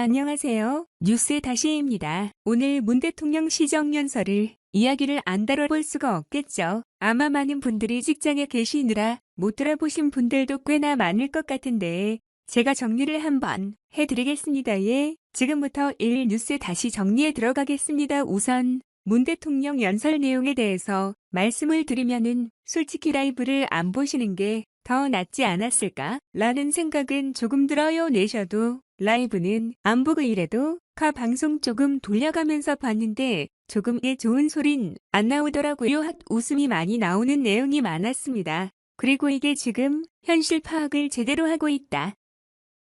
안녕하세요. 뉴스 다시입니다. 오늘 문 대통령 시정연설을 이야기를 안 다뤄볼 수가 없겠죠. 아마 많은 분들이 직장에 계시느라 못 들어보신 분들도 꽤나 많을 것 같은데 제가 정리를 한번 해드리겠습니다. 지금부터 뉴스 다시 정리에 들어가겠습니다. 우선 문 대통령 연설 내용에 대해서 말씀을 드리면은 솔직히 라이브를 안 보시는 게 더 낫지 않았을까? 라는 생각은 조금 들어요. 내셔도 라이브는 안 보고 이래도 방송 조금 돌려가면서 봤는데 조금 좋은 소린 안 나오더라고요. 웃음이 많이 나오는 내용이 많았습니다. 그리고 이게 지금 현실 파악을 제대로 하고 있다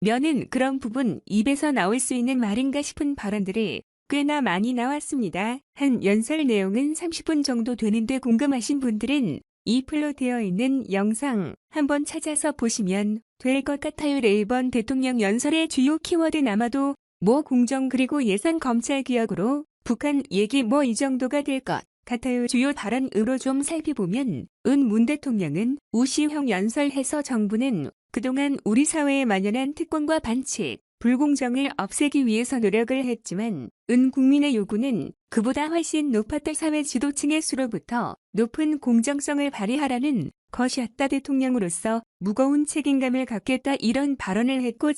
면은 그런 부분 입에서 나올 수 있는 말인가 싶은 발언들이 꽤나 많이 나왔습니다. 한 연설 내용은 30분 정도 되는데 궁금하신 분들은 이 풀로 되어 있는 영상 한번 찾아서 보시면 될 것 같아요. 이번 대통령 연설의 주요 키워드는 아마도 공정 그리고 예산 검찰 개혁으로 북한 얘기 이 정도가 될 것 같아요. 주요 발언으로 좀 살펴보면 문 대통령은 우시형 연설해서 정부는 그동안 우리 사회에 만연한 특권과 반칙, 불공정을 없애기 위해서 노력을 했지만 국민의 요구는 그보다 훨씬 높았던 사회 지도층의 수로부터 높은 공정성을 발휘하라는 것이었다. 대통령으로서 무거운 책임감을 갖겠다 이런 발언을 했고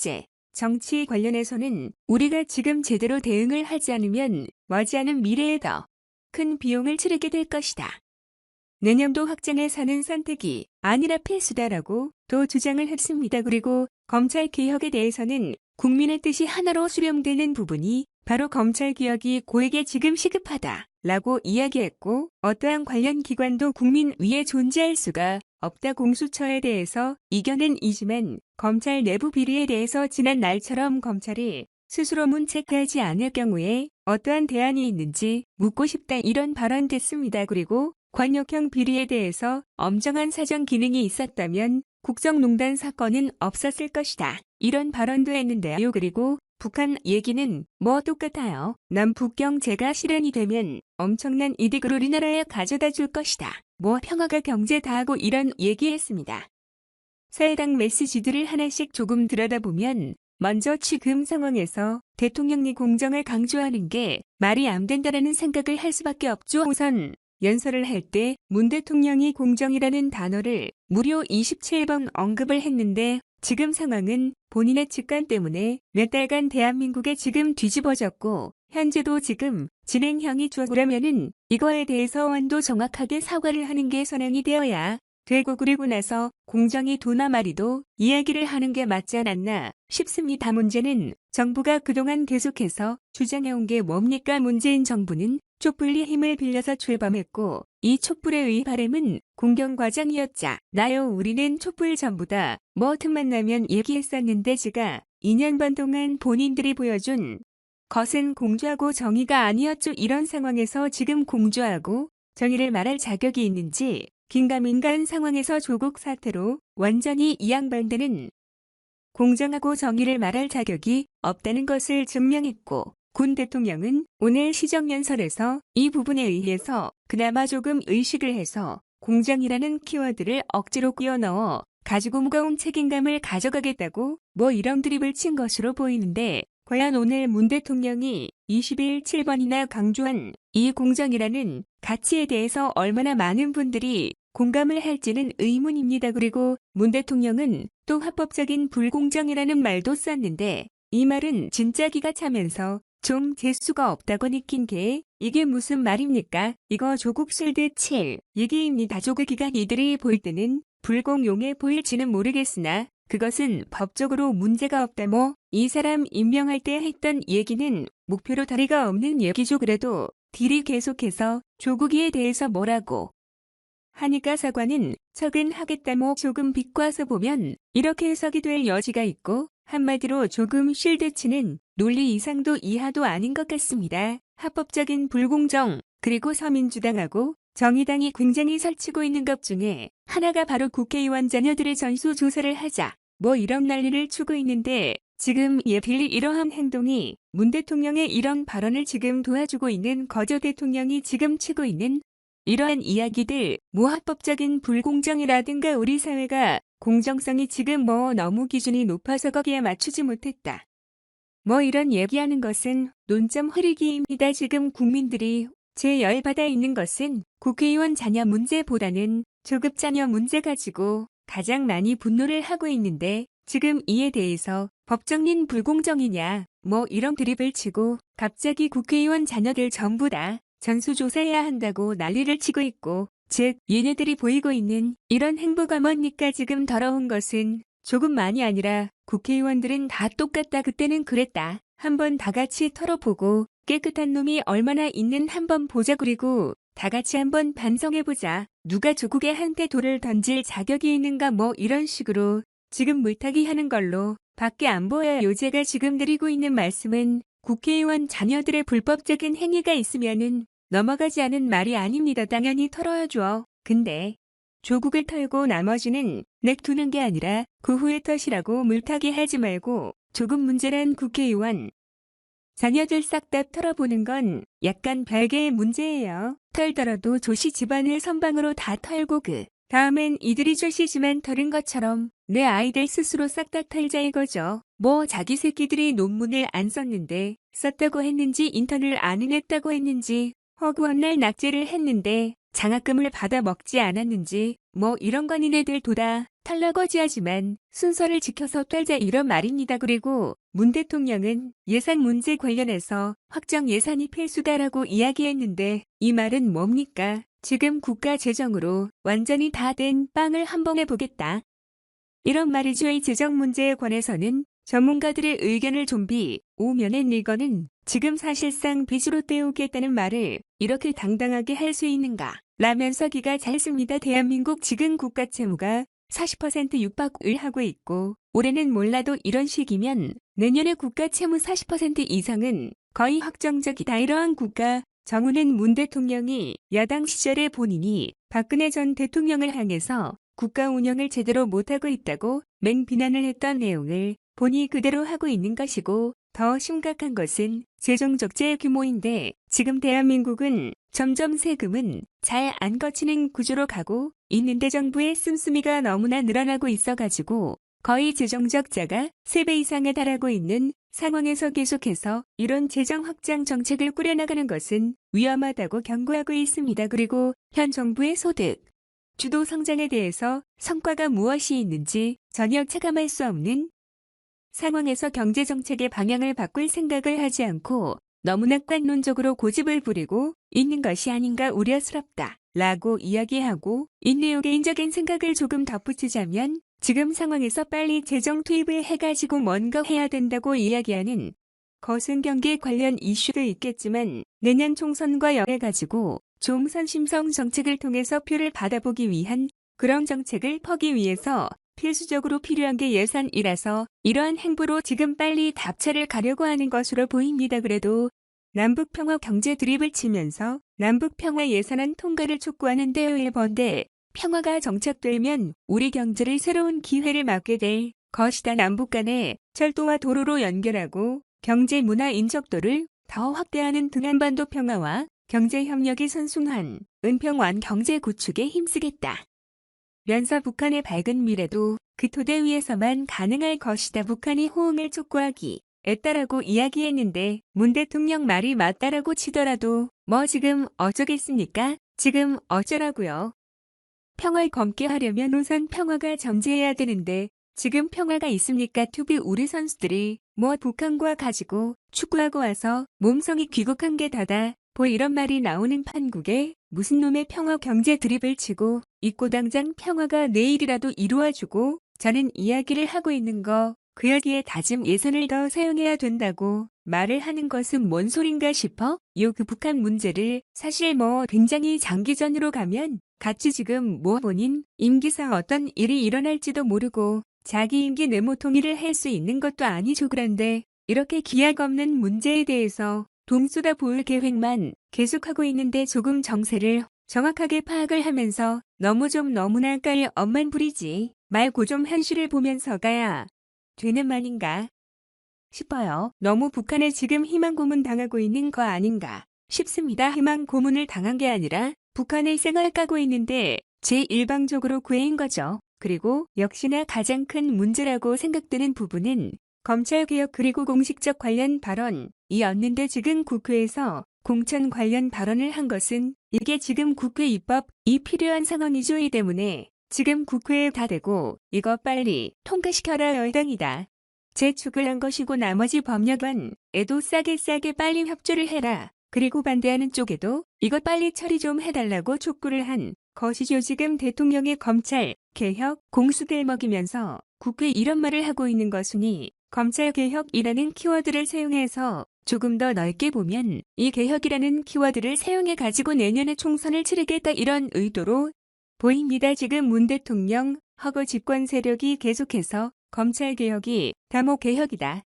정치 관련해서는 우리가 지금 제대로 대응을 하지 않으면 머지않은 미래에 더 큰 비용을 치르게 될 것이다. 내년도 확장에 사는 선택이 아니라 필수다라고 또 주장을 했습니다. 그리고 검찰 개혁에 대해서는 국민의 뜻이 하나로 수렴되는 부분이 바로 검찰 개혁이 고에게 지금 시급하다라고 이야기했고 어떠한 관련 기관도 국민 위에 존재할 수가 없다. 공수처에 대해서 이견은 이지만 검찰 내부 비리에 대해서 지난 날처럼 검찰이 스스로 문책하지 않을 경우에 어떠한 대안이 있는지 묻고 싶다 이런 발언 됐습니다. 그리고 관역형 비리에 대해서 엄정한 사정 기능이 있었다면 국정농단 사건은 없었을 것이다. 이런 발언도 했는데요. 그리고 북한 얘기는 똑같아요. 남북 경제가 실현이 되면 엄청난 이득을 우리나라에 가져다 줄 것이다. 평화가 경제 다 하고 이런 얘기했습니다. 사회당 메시지들을 하나씩 조금 들여다보면 먼저 지금 상황에서 대통령이 공정을 강조하는 게 말이 안 된다라는 생각을 할 수밖에 없죠. 우선 연설을 할 때 문 대통령이 공정이라는 단어를 무려 27번 언급을 했는데 지금 상황은 본인의 직관 때문에 몇 달간 대한민국에 지금 뒤집어졌고 현재도 지금 진행형이 주어라면은 이거에 대해서 완도 정확하게 사과를 하는 게 선행이 되어야 되고 그리고 나서 공정이 도나 말이도 이야기를 하는 게 맞지 않았나 싶습니다. 문제는 정부가 그동안 계속해서 주장해온 게 뭡니까? 문재인 정부는 촛불리 힘을 빌려서 출범했고 이 촛불에 의해 바람은 공경과장이었잖아요. 우리는 촛불 전부다. 틈만 나면 얘기했었는데 지가 2년 반 동안 본인들이 보여준 것은 공조하고 정의가 아니었죠. 이런 상황에서 지금 공조하고 정의를 말할 자격이 있는지 긴가민가한 상황에서 조국 사태로 완전히 이 양반들은 공정하고 정의를 말할 자격이 없다는 것을 증명했고 군 대통령은 오늘 시정연설에서 이 부분에 의해서 그나마 조금 의식을 해서 공정이라는 키워드를 억지로 끼워넣어 가지고 무거운 책임감을 가져가겠다고 이런 드립을 친 것으로 보이는데 과연 오늘 문 대통령이 21 7번이나 강조한 이 공정이라는 가치에 대해서 얼마나 많은 분들이 공감을 할지는 의문입니다. 그리고 문 대통령은 또 합법적인 불공정이라는 말도 썼는데 이 말은 진짜 기가 차면서 좀 재수가 없다고 느낀 게 이게 무슨 말입니까? 이거 조국 실드 칠 얘기입니다. 조국이가 이들이 볼 때는 불공용해 보일지는 모르겠으나 그것은 법적으로 문제가 없다. 이 사람 임명할 때 했던 얘기는 목표로 다리가 없는 얘기죠. 그래도 딜이 계속해서 조국이에 대해서 뭐라고 하니까 사과는 척은하겠다. 조금 비꼬아서 보면 이렇게 해석이 될 여지가 있고 한마디로 조금 실드치는 논리 이상도 이하도 아닌 것 같습니다. 합법적인 불공정 그리고 서민주당하고 정의당이 굉장히 설치고 있는 것 중에 하나가 바로 국회의원 자녀들의 전수조사를 하자 이런 난리를 치고 있는데 지금 빌리 이러한 행동이 문 대통령의 이런 발언을 지금 도와주고 있는 거저 대통령이 지금 치고 있는 이러한 이야기들 합법적인 불공정이라든가 우리 사회가 공정성이 지금 너무 기준이 높아서 거기에 맞추지 못했다. 뭐 이런 얘기하는 것은 논점 흐리기입니다. 지금 국민들이 제 열받아 있는 것은 국회의원 자녀 문제보다는 조급 자녀 문제 가지고 가장 많이 분노를 하고 있는데 지금 이에 대해서 법정린 불공정이냐 뭐 이런 드립을 치고 갑자기 국회의원 자녀들 전부 다 전수조사해야 한다고 난리를 치고 있고 즉 얘네들이 보이고 있는 이런 행보가 뭡니까? 지금 더러운 것은 조금만이 아니라 국회의원들은 다 똑같다. 그때는 그랬다. 한번 다 같이 털어보고 깨끗한 놈이 얼마나 있는 한번 보자. 그리고 다 같이 한번 반성해보자. 누가 조국에 한테 돌을 던질 자격이 있는가 뭐 이런 식으로 지금 물타기 하는 걸로 밖에 안 보여요. 제가 지금 드리고 있는 말씀은 국회의원 자녀들의 불법적인 행위가 있으면은 넘어가지 않은 말이 아닙니다. 당연히 털어야죠. 근데 조국을 털고 나머지는 넥두는 게 아니라 그 후에 털이라고 물타기 하지 말고 조국 문제란 국회의원 자녀들 싹 다 털어보는 건 약간 별개의 문제예요. 털더라도 조씨 집안을 선방으로 다 털고 그 다음엔 이들이 조씨지만 털은 것처럼 내 아이들 스스로 싹 다 털자 이거죠. 뭐 자기 새끼들이 논문을 안 썼는데 썼다고 했는지 인턴을 안 했다고 했는지 허구한 날 낙제를 했는데 장학금을 받아 먹지 않았는지 뭐 이런 건 이네들 도다 털러거지하지만 순서를 지켜서 털자 이런 말입니다. 그리고 문 대통령은 예산 문제 관련해서 확정 예산이 필수다라고 이야기했는데 이 말은 뭡니까? 지금 국가 재정으로 완전히 다 된 빵을 한번 해보겠다. 이런 말이죠. 이 재정 문제에 관해서는 전문가들의 의견을 좀비 오면은 이거는 지금 사실상 빚으로 때우겠다는 말을 이렇게 당당하게 할 수 있는가 라면서 기가 잘 씁니다. 대한민국 지금 국가 채무가 40% 육박을 하고 있고 올해는 몰라도 이런 식이면 내년에 국가 채무 40% 이상은 거의 확정적이다. 이러한 국가 정우는 문 대통령이 야당 시절에 본인이 박근혜 전 대통령을 향해서 국가 운영을 제대로 못하고 있다고 맹비난을 했던 내용을 본이 그대로 하고 있는 것이고 더 심각한 것은 재정 적재 규모인데 지금 대한민국은 점점 세금은 잘 안 거치는 구조로 가고 있는데 정부의 씀씀이가 너무나 늘어나고 있어가지고 거의 재정 적자가 3배 이상에 달하고 있는 상황에서 계속해서 이런 재정 확장 정책을 꾸려나가는 것은 위험하다고 경고하고 있습니다. 그리고 현 정부의 소득 주도 성장에 대해서 성과가 무엇이 있는지 전혀 체감할 수 없는 상황에서 경제정책의 방향을 바꿀 생각을 하지 않고 너무나 관론적으로 고집을 부리고 있는 것이 아닌가 우려스럽다 라고 이야기하고 있네요. 개인적인 생각을 조금 덧붙이자면 지금 상황에서 빨리 재정 투입을 해가지고 뭔가 해야 된다고 이야기하는 거센 경기 관련 이슈도 있겠지만 내년 총선과 연해가지고 좀 선심성 정책을 통해서 표를 받아보기 위한 그런 정책을 퍼기 위해서 필수적으로 필요한 게 예산이라서 이러한 행보로 지금 빨리 답차를 가려고 하는 것으로 보입니다. 그래도 남북평화 경제 드립을 치면서 남북평화 예산안 통과를 촉구하는데요. 일본대 평화가 정착되면 우리 경제를 새로운 기회를 맞게 될 것이다. 남북 간의 철도와 도로로 연결하고 경제 문화 인적도를 더 확대하는 등 한반도 평화와 경제 협력이 선순환, 은평완 경제 구축에 힘쓰겠다. 면서 북한의 밝은 미래도 그 토대 위에서만 가능할 것이다. 북한이 호응을 촉구하기 애따라고 이야기했는데 문 대통령 말이 맞다라고 치더라도 뭐 지금 어쩌겠습니까? 지금 어쩌라고요? 평화를 검게 하려면 우선 평화가 전제해야 되는데 지금 평화가 있습니까? 투비 우리 선수들이 뭐 북한과 가지고 축구하고 와서 몸성이 귀국한 게 다다. 뭐 이런 말이 나오는 판국에 무슨 놈의 평화 경제 드립을 치고 있고 당장 평화가 내일이라도 이루어지고 저는 이야기를 하고 있는 거 그 여기에 다짐 예산을 더 사용해야 된다고 말을 하는 것은 뭔 소린가 싶어? 그 북한 문제를 사실 뭐 굉장히 장기전으로 가면 같이 지금 뭐 본인 임기상 어떤 일이 일어날지도 모르고 자기 임기 내모 통일을 할 수 있는 것도 아니죠. 그런데 이렇게 기약 없는 문제에 대해서 돈 쏟아 부을 계획만 계속하고 있는데 조금 정세를 정확하게 파악을 하면서 너무나 깔 엄만 부리지 말고 좀 현실을 보면서 가야 되는 말인가 싶어요. 너무 북한에 지금 희망 고문 당하고 있는 거 아닌가 싶습니다. 희망 고문을 당한 게 아니라 북한에 생을 까고 있는데 제1방적으로 구해인 거죠. 그리고 역시나 가장 큰 문제라고 생각되는 부분은 검찰개혁 그리고 공식적 관련 발언이었는데 지금 국회에서 공천 관련 발언을 한 것은 이게 지금 국회 입법이 필요한 상황이죠. 이 때문에 지금 국회에 다 대고 이거 빨리 통과시켜라 여당이다. 재촉을 한 것이고 나머지 법률안에도 싸게 빨리 협조를 해라. 그리고 반대하는 쪽에도 이것 빨리 처리 좀 해달라고 촉구를 한 것이죠. 지금 대통령의 검찰 개혁 공수들 먹이면서 국회 이런 말을 하고 있는 것이니 검찰 개혁이라는 키워드를 사용해서 조금 더 넓게 보면 이 개혁이라는 키워드를 사용해 가지고 내년에 총선을 치르겠다 이런 의도로 보입니다. 지금 문 대통령 허거 집권 세력이 계속해서 검찰 개혁이 다모 개혁이다.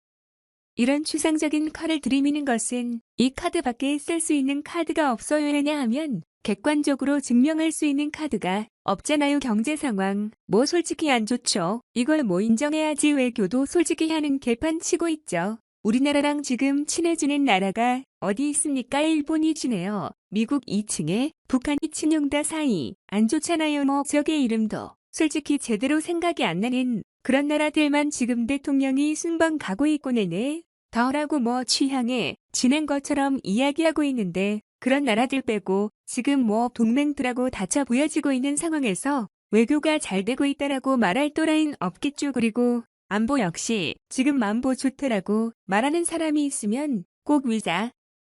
이런 추상적인 칼을 들이미는 것은 이 카드밖에 쓸 수 있는 카드가 없어요. 왜냐하면 객관적으로 증명할 수 있는 카드가 없잖아요. 경제 상황 뭐 솔직히 안 좋죠. 이걸 뭐 인정해야지. 외교도 솔직히 하는 개판 치고 있죠. 우리나라랑 지금 친해지는 나라가 어디 있습니까? 일본이 지네요. 미국 2층에 북한이 친형다 사이 안 좋잖아요. 뭐 적의 이름도 솔직히 제대로 생각이 안 나는 그런 나라들만 지금 대통령이 순방 가고 있고 내내 더라고 뭐 취향에 지낸 것처럼 이야기하고 있는데 그런 나라들 빼고 지금 뭐 동맹들하고 다쳐 보여지고 있는 상황에서 외교가 잘 되고 있다라고 말할 또라이는 없겠죠. 그리고 안보 역시 지금 안보 좋다라고 말하는 사람이 있으면 꼭 위자